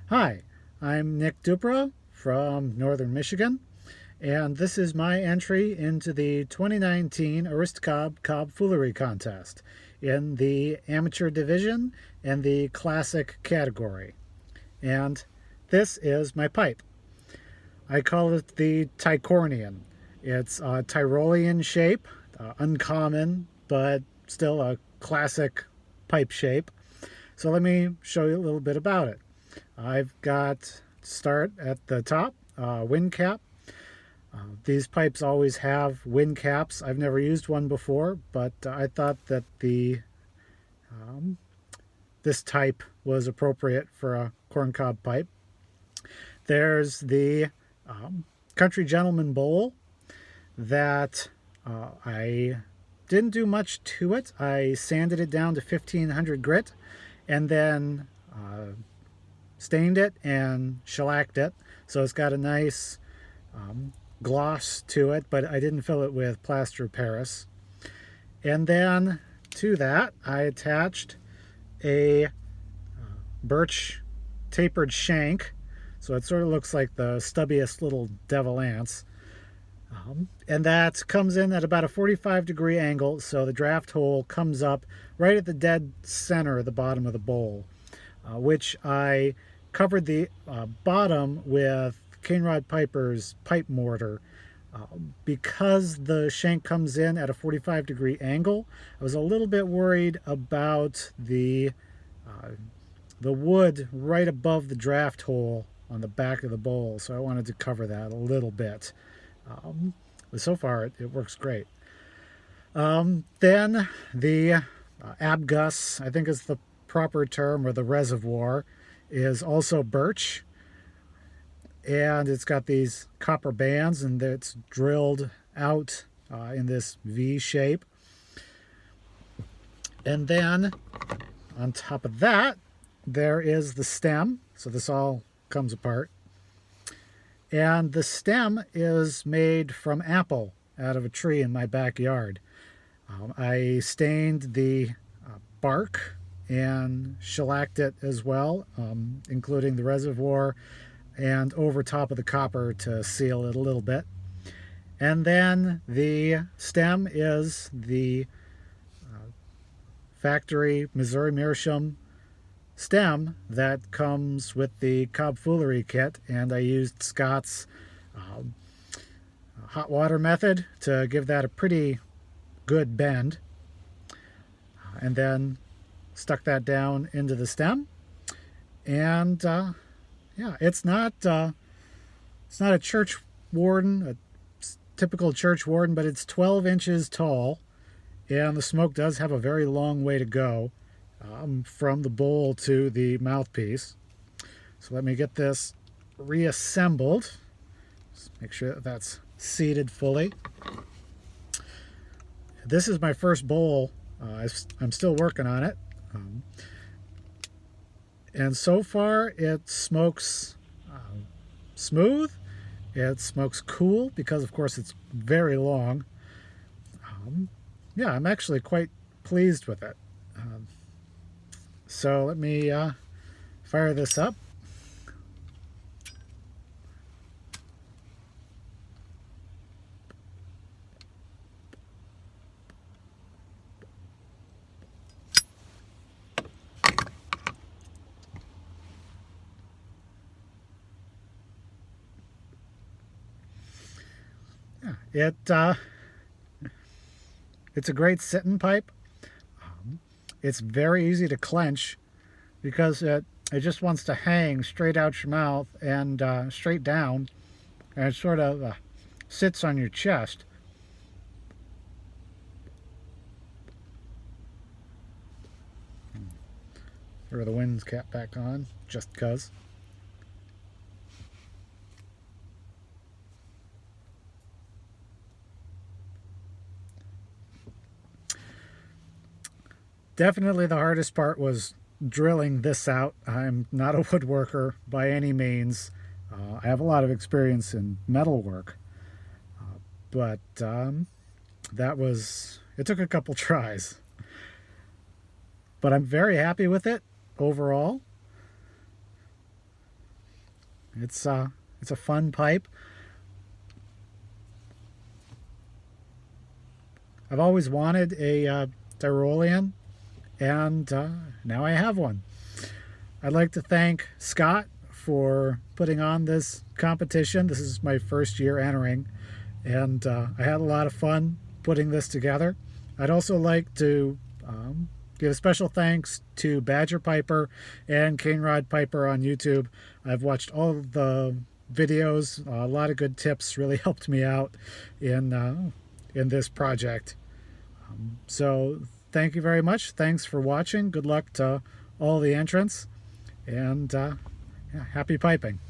Hi, I'm Nick Dupra from Northern Michigan, and this is my entry into the 2019 Aristocob Cobfoolery contest in the amateur division and the classic category. And this is my pipe. I call it the Tycornean. It's a Tyrolean shape, uncommon, but still a classic pipe shape. So let me show you a little bit about it. I've got start at the top, wind cap. These pipes always have wind caps. I've never used one before, but I thought that this type was appropriate for a corncob pipe. There's the Country Gentleman bowl that I didn't do much to it. I sanded it down to 1500 grit and then stained it and shellacked it. So it's got a nice gloss to it, but I didn't fill it with plaster of Paris. And then to that, I attached a birch tapered shank. So it sort of looks like the stubbiest little devil ants. And that comes in at about a 45-degree angle, so the draft hole comes up right at the dead center of the bottom of the bowl, which I covered the bottom with Cane Rod Piper's pipe mortar. Because the shank comes in at a 45-degree angle, I was a little bit worried about the wood right above the draft hole on the back of the bowl, so I wanted to cover that a little bit. But so far it works great. Then the abgus, I think is the proper term, or the reservoir, is also birch, and it's got these copper bands, and it's drilled out in this V shape. And then on top of that, there is the stem. So this all comes apart. And the stem is made from apple out of a tree in my backyard. I stained the bark and shellacked it as well, including the reservoir and over top of the copper to seal it a little bit. And then the stem is the factory Missouri Meerschaum stem that comes with the Cobfoolery kit, and I used Scott's hot water method to give that a pretty good bend, and then stuck that down into the stem. And yeah, it's not a church warden, a typical church warden, but it's 12 inches tall, and the smoke does have a very long way to go from the bowl to the mouthpiece. So let me get this reassembled. Just make sure that that's seated fully. This is my first bowl. I'm still working on it. And so far it smokes smooth. It smokes cool because, of course, it's very long. Yeah, I'm actually quite pleased with it. So let me fire this up. Yeah, it's a great sitting pipe. It's very easy to clench because it just wants to hang straight out your mouth and straight down, and it sort of sits on your chest. Throw the wind cap back on, just because. Definitely the hardest part was drilling this out. I'm not a woodworker by any means. I have a lot of experience in metal work, but it took a couple tries. But I'm very happy with it overall. it's a fun pipe. I've always wanted a Tyrolean, and now I have one. I'd like to thank Scott for putting on this competition. This is my first year entering, and I had a lot of fun putting this together. I'd also like to give a special thanks to Badger Piper and Cane Rod Piper on YouTube. I've watched all of the videos. A lot of good tips really helped me out in this project. So thank you very much. Thanks for watching. Good luck to all the entrants, and yeah, happy piping.